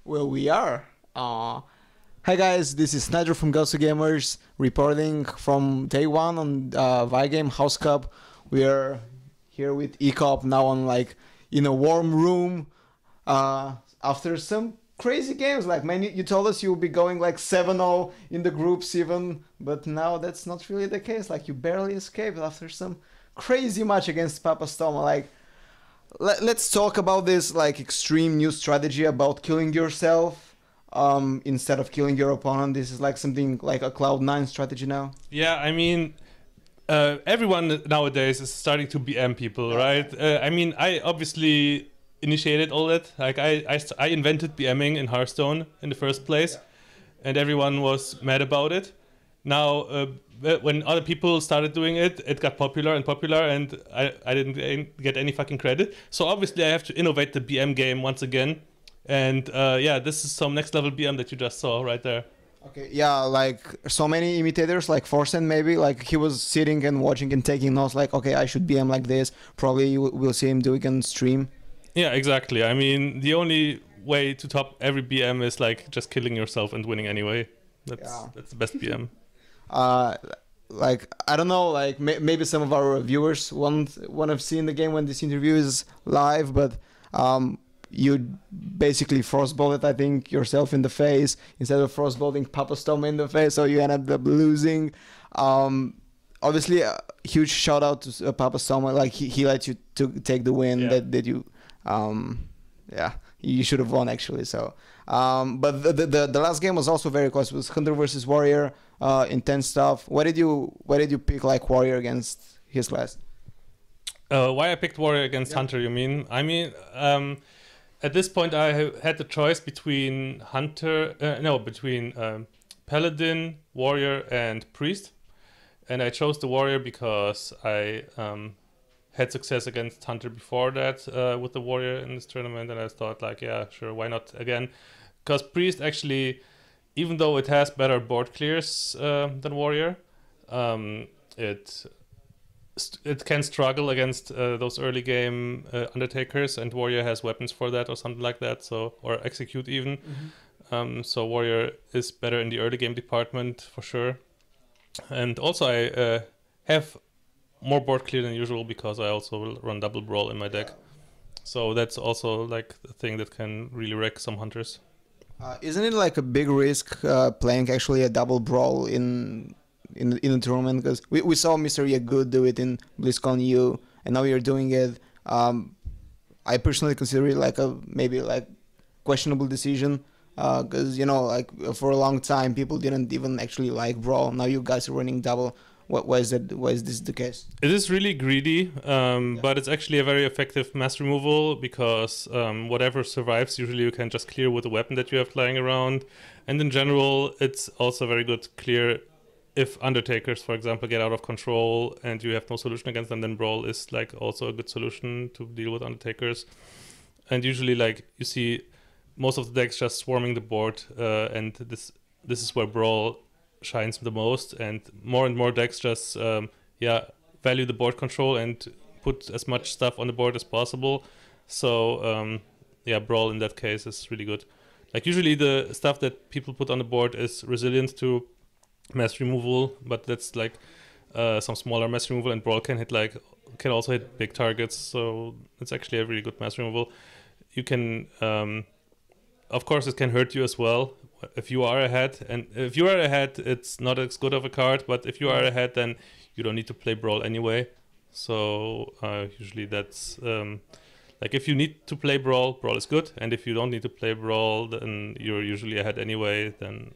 Well, we are. Hi guys, this is Snyder from Gosu Gamers reporting from day one on Vygame House Cup. We are here with Ecop now on in a warm room after some crazy games. Like man, you told us you will be going like 7-0 in the groups even, but now that's not really the case. Like you barely escaped after some crazy match against Papastoma. Let's talk about this extreme new strategy about killing yourself instead of killing your opponent. This is like something like a Cloud9 strategy now. Yeah, I mean, everyone nowadays is starting to BM people, right? I mean, I obviously initiated all that. Like, I invented BMing in Hearthstone in the first place, and everyone was mad about it. Now, when other people started doing it, it got popular, and I didn't get any fucking credit. So obviously I have to innovate the BM game once again. And yeah, this is some next level BM that you just saw right there. Okay, yeah, like so many imitators, like Forsen maybe, like he was sitting and watching and taking notes, like, okay, I should BM like this. Probably you will see him doing on stream. Yeah, exactly. I mean, the only way to top every BM is like just killing yourself and winning anyway. That's the best BM. Like I don't know, like maybe some of our viewers won't have seen the game when this interview is live, but you basically frostbolted, I think, yourself in the face instead of frostbolting Papastoma in the face, so you ended up losing. Obviously, a huge shout out to Papastoma. Like he let you to take the win that you, yeah, you should have won actually. So, but the last game was also very close. It was Hunter versus Warrior, intense stuff. Why did you pick like Warrior against his class? Why I picked Warrior against Hunter? You mean? I mean, at this point, I had the choice between Paladin, Warrior, and Priest, and I chose the Warrior because I had success against Hunter before that with the Warrior in this tournament, and I thought like, yeah, sure, why not again? Because Priest actually, even though it has better board clears than Warrior, it can struggle against those early game Undertakers, and Warrior has weapons for that or something like that, so or execute even. So Warrior is better in the early game department for sure. And also I have more board clear than usual because I also will run double brawl in my deck. So that's also like the thing that can really wreck some hunters. Isn't it like a big risk playing actually a double brawl in the tournament? Because we saw Mr. Yagood do it in BlizzCon U, and now you're doing it. I personally consider it like a maybe like questionable decision, because like for a long time people didn't even actually like brawl. Now you guys are running double. Why is that? Why is this the case? It is really greedy, but it's actually a very effective mass removal because whatever survives, usually you can just clear with a weapon that you have lying around. And in general, it's also very good clear if Undertakers, for example, get out of control and you have no solution against them, then Brawl is like also a good solution to deal with Undertakers. And usually like you see most of the decks just swarming the board, and this is where Brawl shines the most, and more decks just value the board control and put as much stuff on the board as possible. So Brawl in that case is really good. Like usually the stuff that people put on the board is resilient to mass removal, but that's like some smaller mass removal, and Brawl can can also hit big targets, so it's actually a really good mass removal. You can of course it can hurt you as well if you are ahead, and if you are ahead it's not as good of a card, but if you are ahead then you don't need to play Brawl anyway. So usually that's like if you need to play Brawl is good, and if you don't need to play Brawl then you're usually ahead anyway, then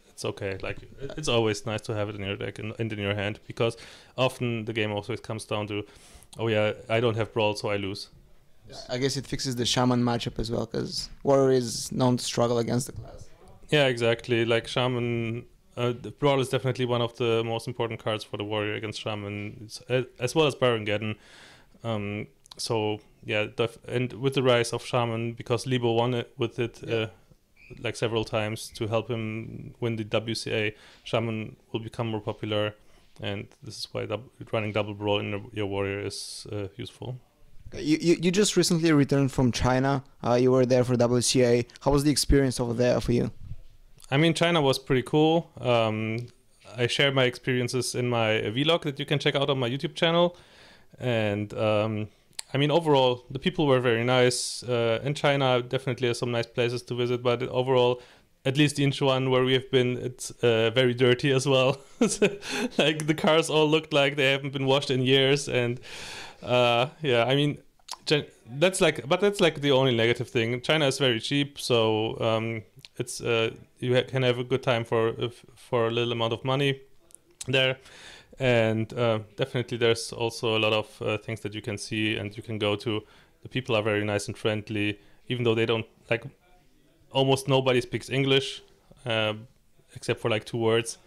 it's okay. Like it's always nice to have it in your deck and in your hand, because often the game also comes down to, oh yeah, I don't have Brawl so I lose. I guess it fixes the Shaman matchup as well, because Warrior is known to struggle against the class. Yeah, exactly. Like Shaman, the Brawl is definitely one of the most important cards for the Warrior against Shaman, as well as Baron Geddon. So yeah, and with the rise of Shaman, because Libo won it with it like several times to help him win the WCA, Shaman will become more popular, and this is why running double Brawl in your Warrior is useful. You just recently returned from China. You were there for WCA. How was the experience over there for you? I mean, China was pretty cool. I share my experiences in my vlog that you can check out on my YouTube channel. And I mean, overall, the people were very nice. In China, definitely are some nice places to visit, but overall, at least in Incheon, where we have been, it's very dirty as well. Like the cars all looked like they haven't been washed in years, and yeah, I mean, that's like the only negative thing. China is very cheap, so it's can have a good time for a little amount of money there. And definitely there's also a lot of things that you can see and you can go to. The people are very nice and friendly, even though they don't, like, almost nobody speaks English except for like 2 words.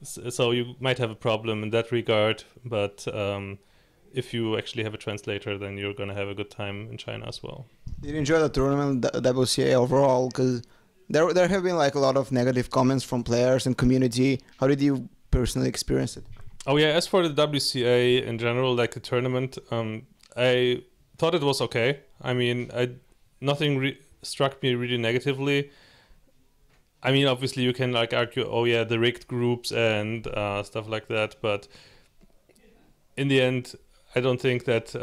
So you might have a problem in that regard, but if you actually have a translator, then you're going to have a good time in China as well. Did you enjoy the tournament, the WCA overall? Because there have been like a lot of negative comments from players and community. How did you personally experience it? Oh yeah, as for the WCA in general, like the tournament, I thought it was okay. I mean, nothing struck me really negatively. I mean, obviously you can like argue, oh yeah, the rigged groups and stuff like that, but in the end, I don't think that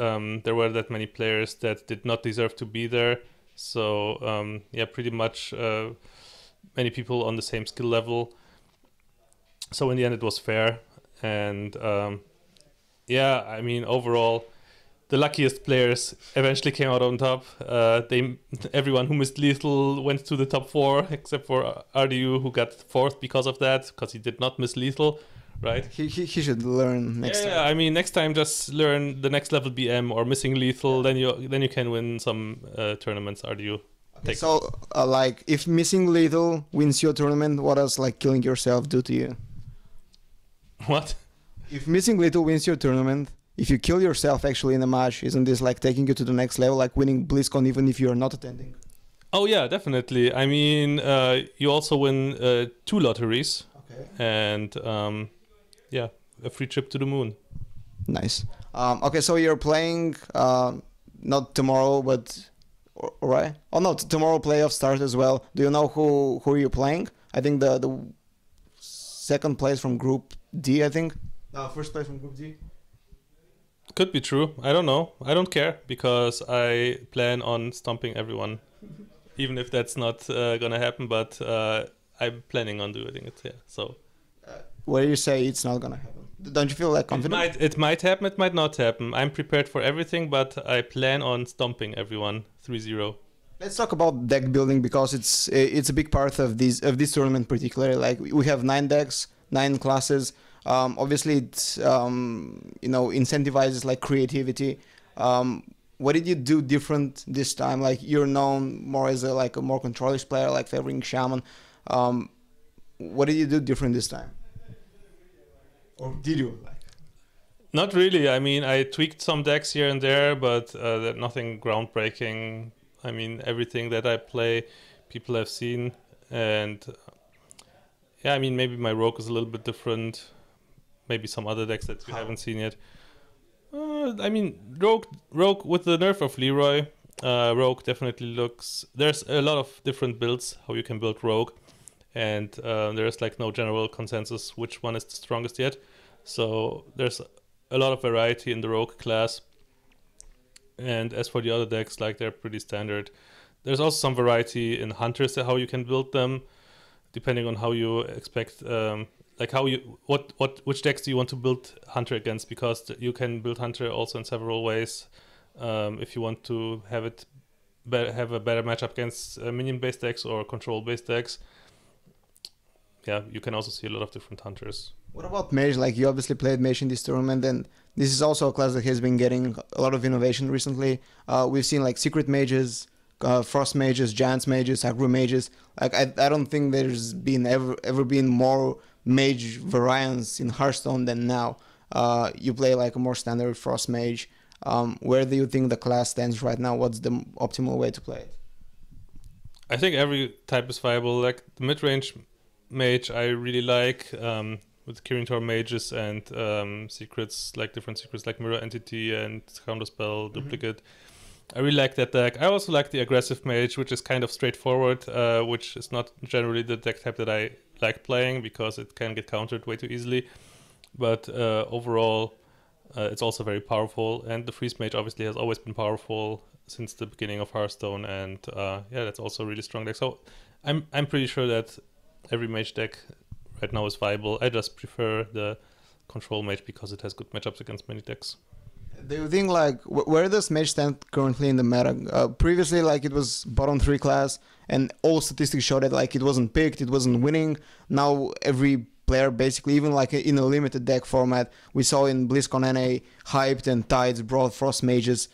there were that many players that did not deserve to be there. So yeah, pretty much many people on the same skill level. So in the end, it was fair. And yeah, I mean, overall, the luckiest players eventually came out on top. Everyone who missed lethal went to the top 4, except for RDU, who got 4th because of that, because he did not miss lethal, right? He should learn next time. Yeah, I mean, next time just learn the next level BM or missing lethal, then you can win some tournaments. RDU. Okay, so like, if missing lethal wins your tournament, what does like killing yourself do to you? What? If missing lethal wins your tournament, if you kill yourself actually in a match, isn't this like taking you to the next level, like winning BlizzCon even if you're not attending? Oh yeah, definitely. I mean, you also win 2 lotteries. Okay. And yeah, a free trip to the moon. Nice. Okay, so you're playing not tomorrow, but right? Oh no, tomorrow playoffs start as well. Do you know who are you playing? I think the second place from Group D, I think. First place from Group D. Could be true. I don't know. I don't care because I plan on stomping everyone, even if that's not gonna happen. But I'm planning on doing it. Yeah. So. Where you say it's not gonna happen? Don't you feel like confident? It might happen. It might not happen. I'm prepared for everything, but I plan on stomping everyone 3-0. Let's talk about deck building because it's a big part of this tournament particularly. Like we have 9 decks, 9 classes. Obviously, it incentivizes like creativity. What did you do different this time? Like you're known more as a more controllish player, like favoring Shaman. What did you do different this time? Or did you? Not really. I mean, I tweaked some decks here and there, but nothing groundbreaking. I mean, everything that I play, people have seen, and yeah, I mean, maybe my Rogue is a little bit different. Maybe some other decks that you haven't seen yet. I mean, Rogue with the nerf of Leroy, Rogue definitely looks. There's a lot of different builds how you can build Rogue, and there's like no general consensus which one is the strongest yet. So there's a lot of variety in the Rogue class. And as for the other decks, like they're pretty standard. There's also some variety in Hunters, how you can build them, depending on how you expect, like how you which decks do you want to build Hunter against? Because you can build Hunter also in several ways. If you want to have have a better matchup against minion-based decks or control-based decks, yeah, you can also see a lot of different Hunters. What about Mage? Like you obviously played Mage in this tournament, and this is also a class that has been getting a lot of innovation recently. We've seen like Secret Mages, Frost Mages, Giants Mages, Aggro Mages. Like I don't think there's been ever been more Mage variants in Hearthstone than now. You play like a more standard Frost Mage. Where do you think the class stands right now? What's the optimal way to play it? I think every type is viable. Like the mid-range Mage, I really like. with Kirin mages and secrets, like different secrets like Mirror Entity and Counterspell, Duplicate. I really like that deck. I also like the aggressive mage, which is kind of straightforward, which is not generally the deck type that I like playing because it can get countered way too easily. But overall, it's also very powerful. And the freeze mage obviously has always been powerful since the beginning of Hearthstone. And yeah, that's also a really strong deck. So I'm pretty sure that every mage deck right now is viable. I just prefer the control mage because it has good matchups against many decks. Do you think like where does mage stand currently in the meta? Previously, like it was bottom 3 class, and all statistics showed that like it wasn't picked, it wasn't winning. Now every player basically, even like in a limited deck format, we saw in BlizzCon NA, Hyped and Tides brought Frost mages,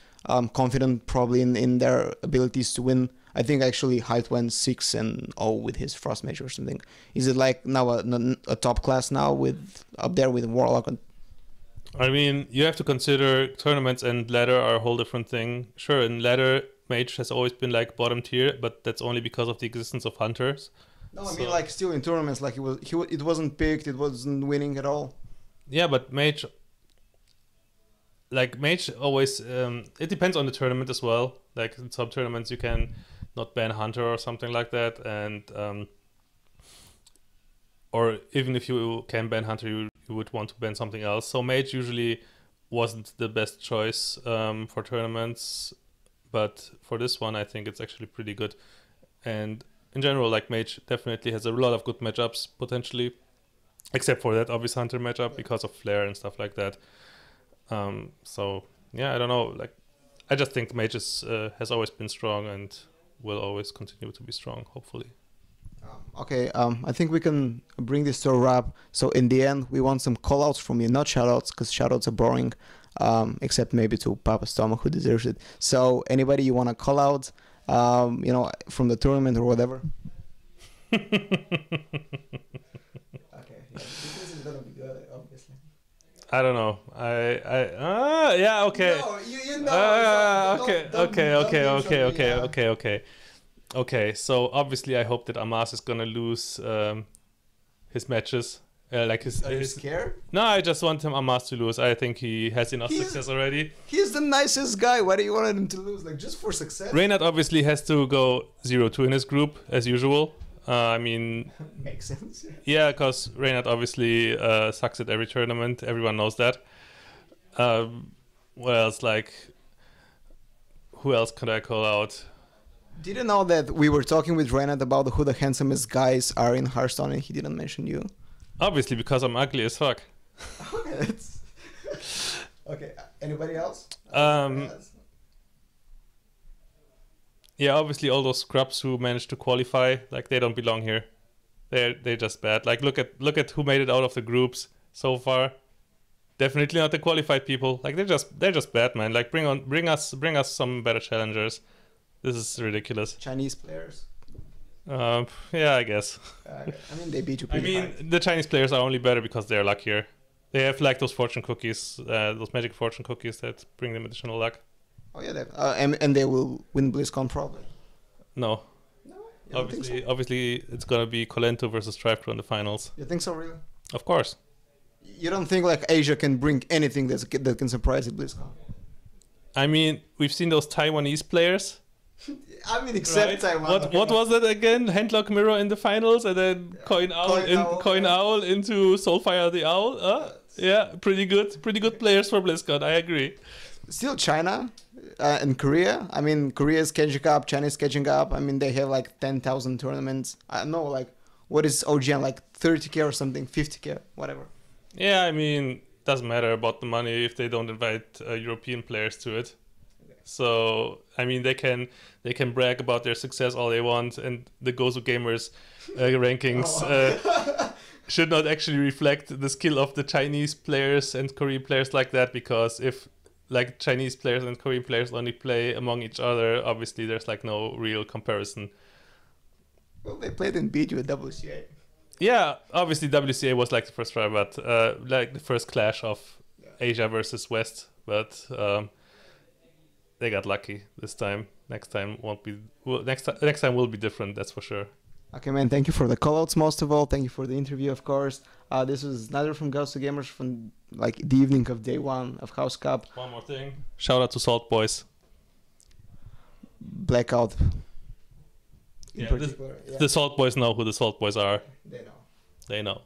confident probably in their abilities to win. I think actually Hyped went 6-0 with his Frost mage or something. Is it like now a top class now with up there with Warlock? I mean, you have to consider tournaments and ladder are a whole different thing. Sure, in ladder, mage has always been like bottom tier, but that's only because of the existence of hunters. No, I mean like still in tournaments, like it wasn't picked, it wasn't winning at all. Yeah, but mage always it depends on the tournament as well. Like in some tournaments you can not ban hunter or something like that, and or even if you can ban hunter, you would want to ban something else. So mage usually wasn't the best choice for tournaments, but for this one I think it's actually pretty good. And in general, like mage definitely has a lot of good matchups potentially, except for that obvious hunter matchup because of flare and stuff like that. So yeah, I don't know. Like I just think mage has always been strong and will always continue to be strong, hopefully. Okay, I think we can bring this to a wrap. So in the end, we want some callouts from you, not shoutouts, because shoutouts are boring, except maybe to Papa Stomach, who deserves it. So anybody you want to call out, from the tournament or whatever? Okay, yeah, this is gonna be good, obviously. I don't know. Yeah, okay. No, you know. Okay, so obviously I hope that Amas is gonna lose his matches. Are you scared? No, I just want Amas to lose. I think he has enough success already. He's the nicest guy. Why do you want him to lose? Like just for success? Reynard obviously has to go 0-2 in his group as usual. I mean, makes sense. Yeah, because Reynard obviously sucks at every tournament. Everyone knows that. What else? Like, who else could I call out? Did you know that we were talking with Reynard about who the handsomest guys are in Hearthstone, and he didn't mention you? Obviously, because I'm ugly as fuck. Okay. Okay. Anybody else? Yeah, obviously all those scrubs who managed to qualify, like they don't belong here. They're just bad. Like look at who made it out of the groups so far. Definitely not the qualified people. Like they're just bad, man. Like bring us some better challengers. This is ridiculous. Chinese players. Yeah, I guess. I mean, they beat you pretty hard. The Chinese players are only better because they're luckier. They have like those fortune cookies, those magic fortune cookies that bring them additional luck. Oh yeah, and they will win BlizzCon probably. No. No, obviously, it's gonna be Kolento versus TribeCro in the finals. You think so, really? Of course. You don't think like Asia can bring anything that can surprise at BlizzCon? I mean, we've seen those Taiwanese players. I mean, except right? Taiwan. What was that again? Handlock Mirror in the finals, and then Coin Owl into Soulfire the Owl. Yeah, pretty good players for BlizzCon. I agree. Still China and Korea. I mean, Korea is catching up. China is catching up. I mean, they have like 10,000 tournaments. I don't know, like, what is OGN, like 30K or something, 50K, whatever. Yeah, I mean, doesn't matter about the money if they don't invite European players to it. So I mean, they can brag about their success all they want, and the Gozo Gamers rankings should not actually reflect the skill of the Chinese players and Korean players like that. Because if like Chinese players and Korean players only play among each other, obviously there's like no real comparison. Well, they played and beat you at WCA. Yeah, obviously WCA was like the first try, but like the first clash of Asia versus West, but. They got lucky this time. Next time won't be. Well, next time will be different. That's for sure. Okay, man. Thank you for the callouts, most of all. Thank you for the interview, of course. This was Nader from Ghost Gamers from like the evening of day 1 of House Cup. One more thing. Shout out to Salt Boys. Blackout. In Yeah, particular. the Salt Boys know who the Salt Boys are. They know. They know.